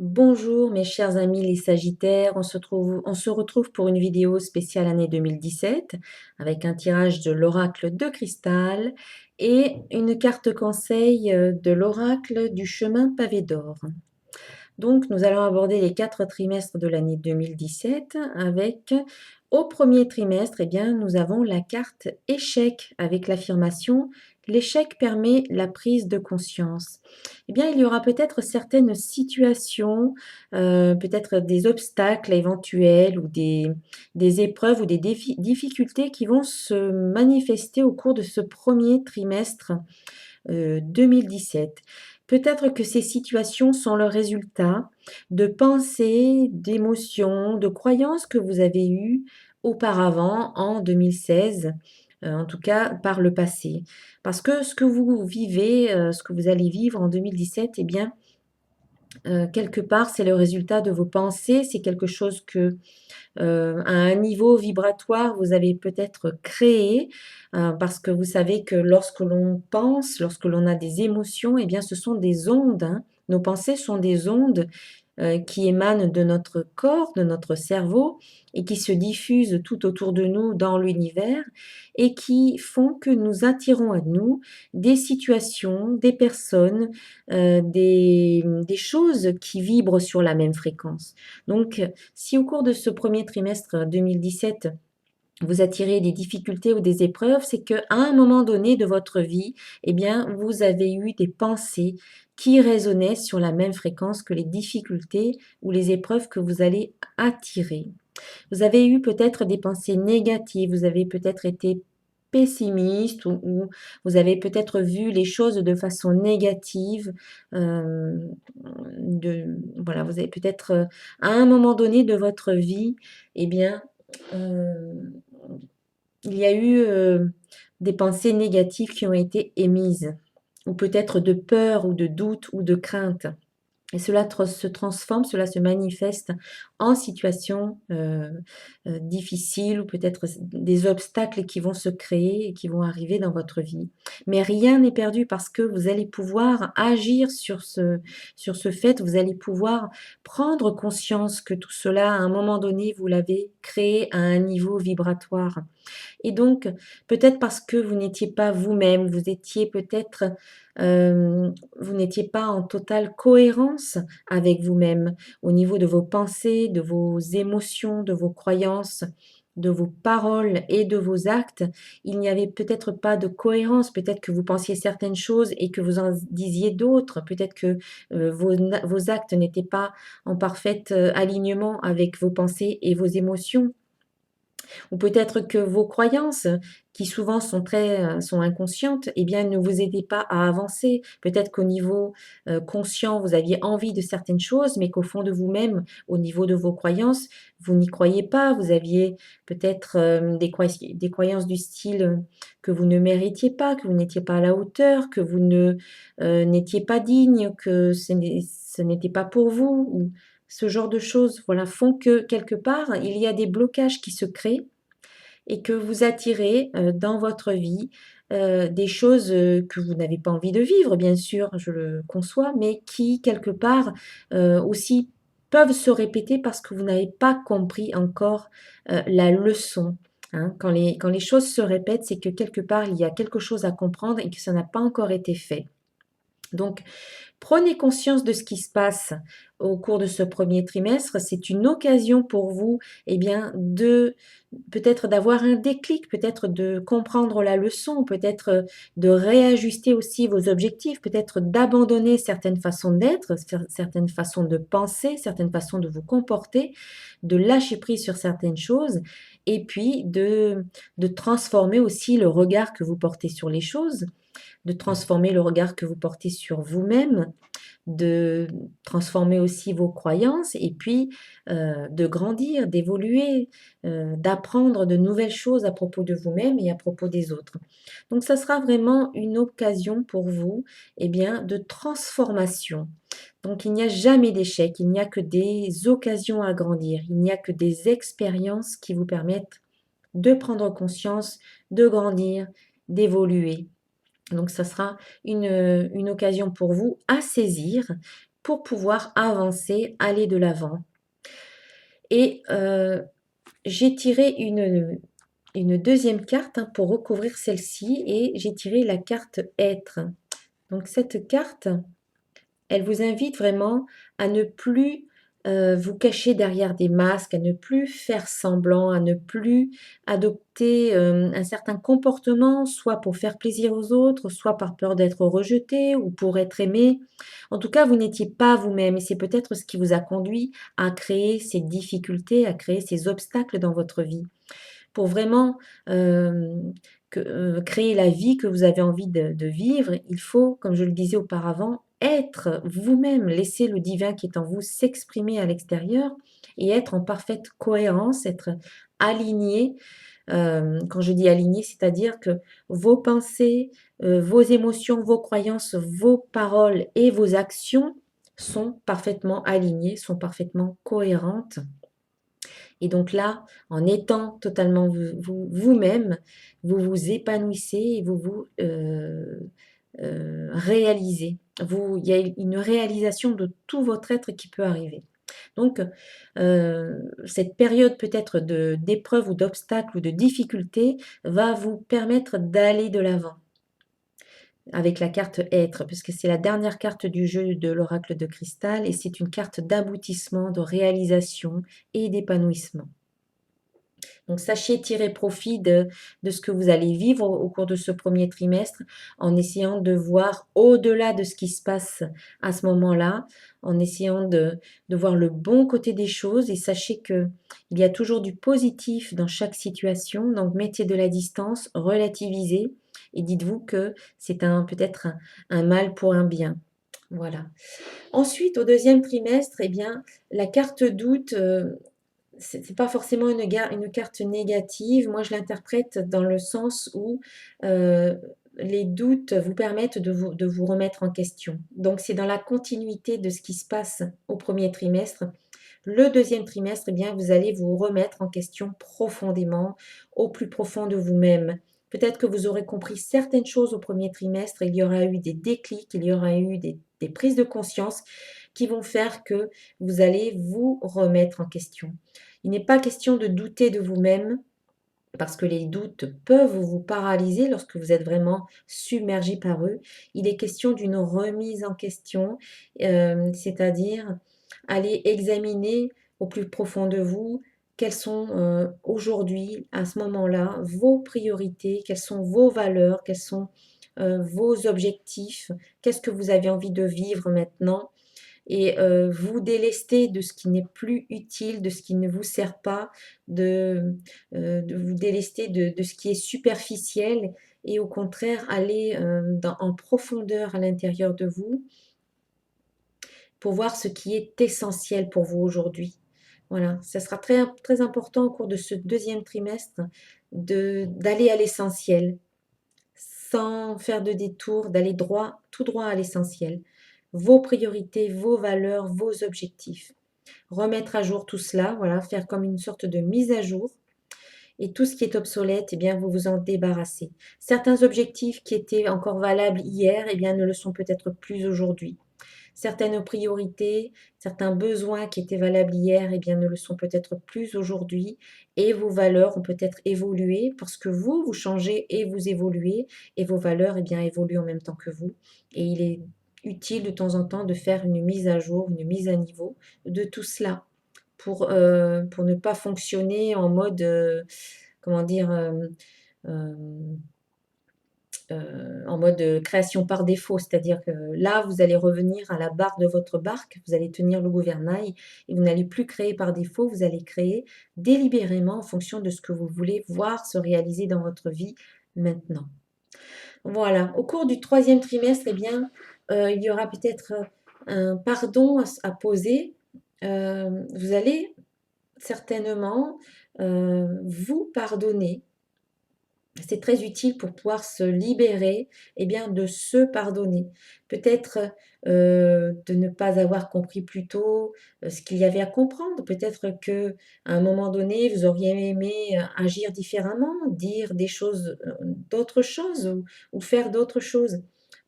Bonjour mes chers amis les Sagittaires, on se retrouve pour une vidéo spéciale année 2017 avec un tirage de l'oracle de cristal et une carte conseil de l'oracle du chemin pavé d'or. Donc nous allons aborder les 4 trimestres de l'année 2017 avec au premier trimestre, eh bien, nous avons la carte échec avec l'affirmation l'échec permet la prise de conscience. Eh bien, il y aura peut-être certaines situations, peut-être des obstacles éventuels ou des épreuves ou des difficultés qui vont se manifester au cours de ce premier trimestre 2017. Peut-être que ces situations sont le résultat de pensées, d'émotions, de croyances que vous avez eues auparavant en 2016, en tout cas par le passé. Parce que ce que vous vivez, ce que vous allez vivre en 2017, eh bien, quelque part, c'est le résultat de vos pensées, c'est quelque chose que à un niveau vibratoire, vous avez peut-être créé, parce que vous savez que lorsque l'on pense, lorsque l'on a des émotions, eh bien, ce sont des ondes, hein. Nos pensées sont des ondes qui émanent de notre corps, de notre cerveau, et qui se diffusent tout autour de nous dans l'univers, et qui font que nous attirons à nous des situations, des personnes, des choses qui vibrent sur la même fréquence. Donc, si au cours de ce premier trimestre 2017, vous attirez des difficultés ou des épreuves, c'est qu'à un moment donné de votre vie, eh bien, vous avez eu des pensées qui résonnaient sur la même fréquence que les difficultés ou les épreuves que vous allez attirer. Vous avez eu peut-être des pensées négatives, vous avez peut-être été pessimiste ou vous avez peut-être vu les choses de façon négative. euh, voilà, vous avez peut-être à un moment donné de votre vie, eh bien, euh, il y a eu des pensées négatives qui ont été émises, ou peut-être de peur ou de doute ou de crainte. Et cela se transforme, cela se manifeste en situation difficile ou peut-être des obstacles qui vont se créer et qui vont arriver dans votre vie. Mais rien n'est perdu parce que vous allez pouvoir agir sur ce fait, vous allez pouvoir prendre conscience que tout cela, à un moment donné, vous l'avez créé à un niveau vibratoire. Et donc, peut-être parce que vous n'étiez pas vous-même, vous étiez peut-être, vous n'étiez pas en totale cohérence avec vous-même, au niveau de vos pensées, de vos émotions, de vos croyances, de vos paroles et de vos actes. Il n'y avait peut-être pas de cohérence, peut-être que vous pensiez certaines choses et que vous en disiez d'autres, peut-être que vos actes n'étaient pas en parfait alignement avec vos pensées et vos émotions. Ou peut-être que vos croyances, qui souvent sont sont inconscientes, eh bien, ne vous aidaient pas à avancer. Peut-être qu'au niveau, conscient, vous aviez envie de certaines choses, mais qu'au fond de vous-même, au niveau de vos croyances, vous n'y croyez pas. Vous aviez peut-être, des croyances du style, que vous ne méritiez pas, que vous n'étiez pas à la hauteur, que vous ne, n'étiez pas digne, que ce n'était pas pour vous ou ce genre de choses, voilà, font que quelque part, il y a des blocages qui se créent et que vous attirez, dans votre vie, des choses, que vous n'avez pas envie de vivre, bien sûr, je le conçois, mais qui quelque part, aussi peuvent se répéter parce que vous n'avez pas compris encore, la leçon, hein. Quand les choses se répètent, c'est que quelque part, il y a quelque chose à comprendre et que ça n'a pas encore été fait. Donc prenez conscience de ce qui se passe au cours de ce premier trimestre. C'est une occasion pour vous, eh bien, de peut-être d'avoir un déclic, peut-être de comprendre la leçon, peut-être de réajuster aussi vos objectifs, peut-être d'abandonner certaines façons d'être, certaines façons de penser, certaines façons de vous comporter, de lâcher prise sur certaines choses, et puis de transformer aussi le regard que vous portez sur les choses, de transformer le regard que vous portez sur vous-même, de transformer aussi vos croyances et puis de grandir, d'évoluer, d'apprendre de nouvelles choses à propos de vous-même et à propos des autres. Donc ça sera vraiment une occasion pour vous, eh bien, de transformation. Donc il n'y a jamais d'échec, il n'y a que des occasions à grandir, il n'y a que des expériences qui vous permettent de prendre conscience, de grandir, d'évoluer. Donc ça sera une occasion pour vous à saisir pour pouvoir avancer, aller de l'avant. Et j'ai tiré une deuxième carte hein, pour recouvrir celle-ci et j'ai tiré la carte être. Donc cette carte, elle vous invite vraiment à ne plus vous cacher derrière des masques, à ne plus faire semblant, à ne plus adopter un certain comportement, soit pour faire plaisir aux autres, soit par peur d'être rejeté ou pour être aimé. En tout cas, vous n'étiez pas vous-même et c'est peut-être ce qui vous a conduit à créer ces difficultés, à créer ces obstacles dans votre vie. Pour vraiment créer la vie que vous avez envie de vivre, il faut, comme je le disais auparavant, être vous-même, laisser le divin qui est en vous s'exprimer à l'extérieur et être en parfaite cohérence, être aligné. Quand je dis aligné, c'est-à-dire que vos pensées, vos émotions, vos croyances, vos paroles et vos actions sont parfaitement alignées, sont parfaitement cohérentes. Et donc là, en étant totalement vous-même, vous vous épanouissez et vous vous réalisez. Il y a une réalisation de tout votre être qui peut arriver. Donc, cette période peut-être d'épreuve ou d'obstacle ou de difficulté va vous permettre d'aller de l'avant avec la carte être, puisque c'est la dernière carte du jeu de l'oracle de cristal et c'est une carte d'aboutissement, de réalisation et d'épanouissement. Donc, sachez tirer profit de ce que vous allez vivre au cours de ce premier trimestre en essayant de voir au-delà de ce qui se passe à ce moment-là, en essayant de voir le bon côté des choses et sachez qu'il y a toujours du positif dans chaque situation. Donc, mettez de la distance, relativisez et dites-vous que c'est peut-être un mal pour un bien. Voilà. Ensuite, au deuxième trimestre, eh bien, la carte doute, c'est pas forcément une carte négative. Moi, je l'interprète dans le sens où les doutes vous permettent de vous remettre en question. Donc, c'est dans la continuité de ce qui se passe au premier trimestre. Le deuxième trimestre, eh bien, vous allez vous remettre en question profondément, au plus profond de vous-même. Peut-être que vous aurez compris certaines choses au premier trimestre, il y aura eu des déclics, il y aura eu des prises de conscience qui vont faire que vous allez vous remettre en question. Il n'est pas question de douter de vous-même parce que les doutes peuvent vous paralyser lorsque vous êtes vraiment submergé par eux. Il est question d'une remise en question, c'est-à-dire aller examiner au plus profond de vous quelles sont aujourd'hui, à ce moment-là, vos priorités, quelles sont vos valeurs, quels sont vos objectifs, qu'est-ce que vous avez envie de vivre maintenant et vous délester de ce qui n'est plus utile, de ce qui ne vous sert pas, de vous délester de ce qui est superficiel et au contraire aller en profondeur à l'intérieur de vous pour voir ce qui est essentiel pour vous aujourd'hui. Voilà, ça sera très, très important au cours de ce deuxième trimestre d'aller à l'essentiel, sans faire de détour, d'aller tout droit à l'essentiel. Vos priorités, vos valeurs, vos objectifs. Remettre à jour tout cela, voilà, faire comme une sorte de mise à jour. Et tout ce qui est obsolète, eh bien, vous vous en débarrassez. Certains objectifs qui étaient encore valables hier, eh bien, ne le sont peut-être plus aujourd'hui. Certaines priorités, certains besoins qui étaient valables hier, eh bien, ne le sont peut-être plus aujourd'hui. Et vos valeurs ont peut-être évolué parce que vous, vous changez et vous évoluez. Et vos valeurs, eh bien, évoluent en même temps que vous. Et il est utile de temps en temps de faire une mise à jour, une mise à niveau de tout cela pour ne pas fonctionner en mode, comment dire, en mode création par défaut. C'est-à-dire que là, vous allez revenir à la barre de votre barque, vous allez tenir le gouvernail et vous n'allez plus créer par défaut, vous allez créer délibérément en fonction de ce que vous voulez voir se réaliser dans votre vie maintenant. Voilà, au cours du troisième trimestre, eh bien, il y aura peut-être un pardon à poser. Vous allez certainement vous pardonner. C'est très utile pour pouvoir se libérer, eh bien, de se pardonner. Peut-être de ne pas avoir compris plus tôt ce qu'il y avait à comprendre. Peut-être que à un moment donné, vous auriez aimé agir différemment, dire des choses, d'autres choses ou faire d'autres choses.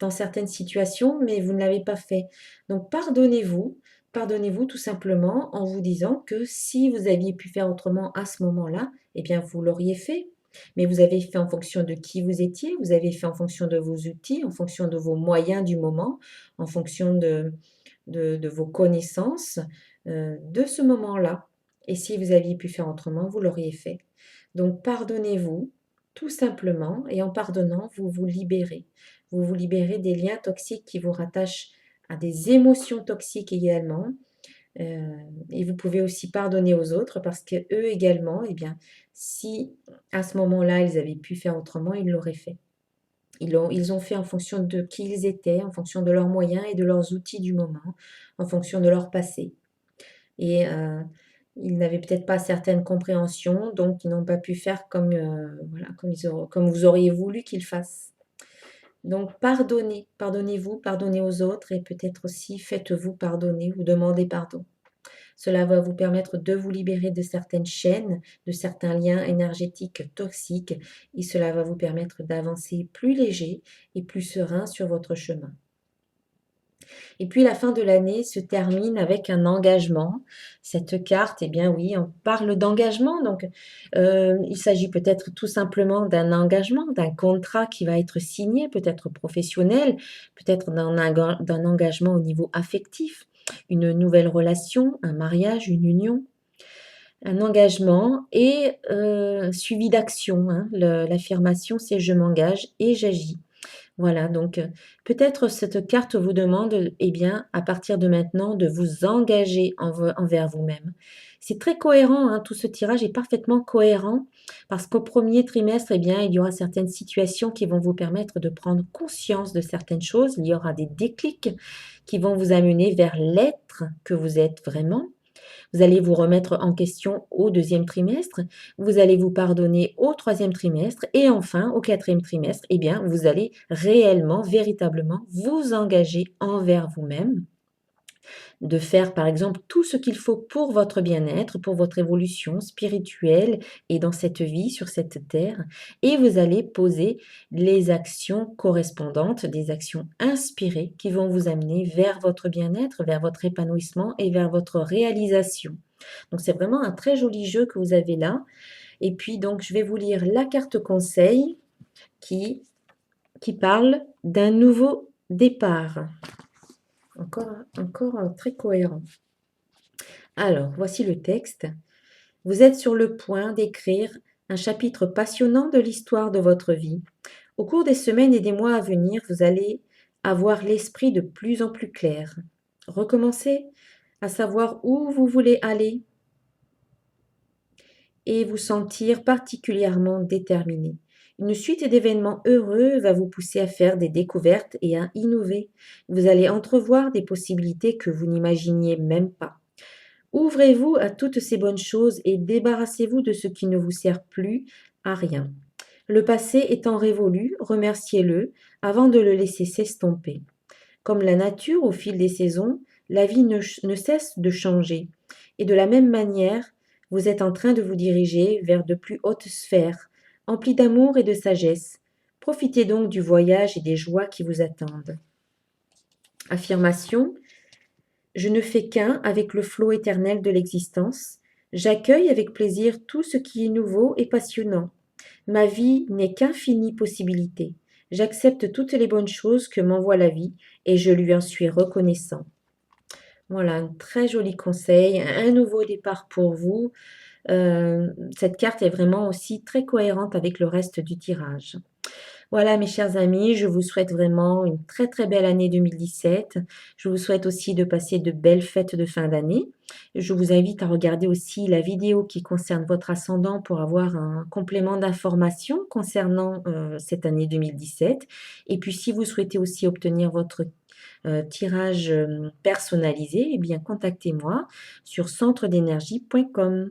dans certaines situations, mais vous ne l'avez pas fait. Donc pardonnez-vous, pardonnez-vous tout simplement en vous disant que si vous aviez pu faire autrement à ce moment-là, eh bien vous l'auriez fait. Mais vous avez fait en fonction de qui vous étiez, vous avez fait en fonction de vos outils, en fonction de vos moyens du moment, en fonction de vos connaissances de ce moment-là. Et si vous aviez pu faire autrement, vous l'auriez fait. Donc pardonnez-vous, tout simplement, et en pardonnant, vous vous libérez. Vous vous libérez des liens toxiques qui vous rattachent à des émotions toxiques également. Et vous pouvez aussi pardonner aux autres parce que eux également, eh bien, si à ce moment-là ils avaient pu faire autrement, ils l'auraient fait. Ils ont fait en fonction de qui ils étaient, en fonction de leurs moyens et de leurs outils du moment, en fonction de leur passé. Et ils n'avaient peut-être pas certaines compréhensions, donc ils n'ont pas pu faire comme, voilà, comme vous auriez voulu qu'ils fassent. Donc pardonnez, pardonnez-vous, pardonnez aux autres et peut-être aussi faites-vous pardonner ou demandez pardon. Cela va vous permettre de vous libérer de certaines chaînes, de certains liens énergétiques toxiques et cela va vous permettre d'avancer plus léger et plus serein sur votre chemin. Et puis la fin de l'année se termine avec un engagement. Cette carte, eh bien oui, on parle d'engagement. Donc, il s'agit peut-être tout simplement d'un engagement, d'un contrat qui va être signé, peut-être professionnel, peut-être d'un engagement au niveau affectif, une nouvelle relation, un mariage, une union. Un engagement et suivi d'action. Hein. L'affirmation, c'est je m'engage et j'agis. Voilà, donc peut-être cette carte vous demande, eh bien, à partir de maintenant, de vous engager envers vous-même. C'est très cohérent, hein, tout ce tirage est parfaitement cohérent parce qu'au premier trimestre, eh bien, il y aura certaines situations qui vont vous permettre de prendre conscience de certaines choses. Il y aura des déclics qui vont vous amener vers l'être que vous êtes vraiment. Vous allez vous remettre en question au deuxième trimestre, vous allez vous pardonner au troisième trimestre et enfin au quatrième trimestre, eh bien, vous allez réellement, véritablement vous engager envers vous-même de faire par exemple tout ce qu'il faut pour votre bien-être, pour votre évolution spirituelle et dans cette vie, sur cette terre. Et vous allez poser les actions correspondantes, des actions inspirées qui vont vous amener vers votre bien-être, vers votre épanouissement et vers votre réalisation. Donc c'est vraiment un très joli jeu que vous avez là. Et puis donc je vais vous lire la carte conseil qui, qui parle d'un nouveau départ. Encore très cohérent. Alors, voici le texte. Vous êtes sur le point d'écrire un chapitre passionnant de l'histoire de votre vie. Au cours des semaines et des mois à venir, vous allez avoir l'esprit de plus en plus clair. Recommencez à savoir où vous voulez aller et vous sentir particulièrement déterminé. Une suite d'événements heureux va vous pousser à faire des découvertes et à innover. Vous allez entrevoir des possibilités que vous n'imaginiez même pas. Ouvrez-vous à toutes ces bonnes choses et débarrassez-vous de ce qui ne vous sert plus à rien. Le passé étant révolu, remerciez-le avant de le laisser s'estomper. Comme la nature au fil des saisons, la vie ne cesse de changer. Et de la même manière, vous êtes en train de vous diriger vers de plus hautes sphères, emplies d'amour et de sagesse. Profitez donc du voyage et des joies qui vous attendent. Affirmation. Je ne fais qu'un avec le flot éternel de l'existence. J'accueille avec plaisir tout ce qui est nouveau et passionnant. Ma vie n'est qu'infinie possibilité. J'accepte toutes les bonnes choses que m'envoie la vie et je lui en suis reconnaissant. Voilà, un très joli conseil, un nouveau départ pour vous. Cette carte est vraiment aussi très cohérente avec le reste du tirage. Voilà mes chers amis, je vous souhaite vraiment une très très belle année 2017. Je vous souhaite aussi de passer de belles fêtes de fin d'année. Je vous invite à regarder aussi la vidéo qui concerne votre ascendant pour avoir un complément d'information concernant cette année 2017. Et puis si vous souhaitez aussi obtenir votre tirage personnalisé, eh bien contactez-moi sur centredénergie.com.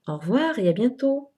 Au revoir et à bientôt.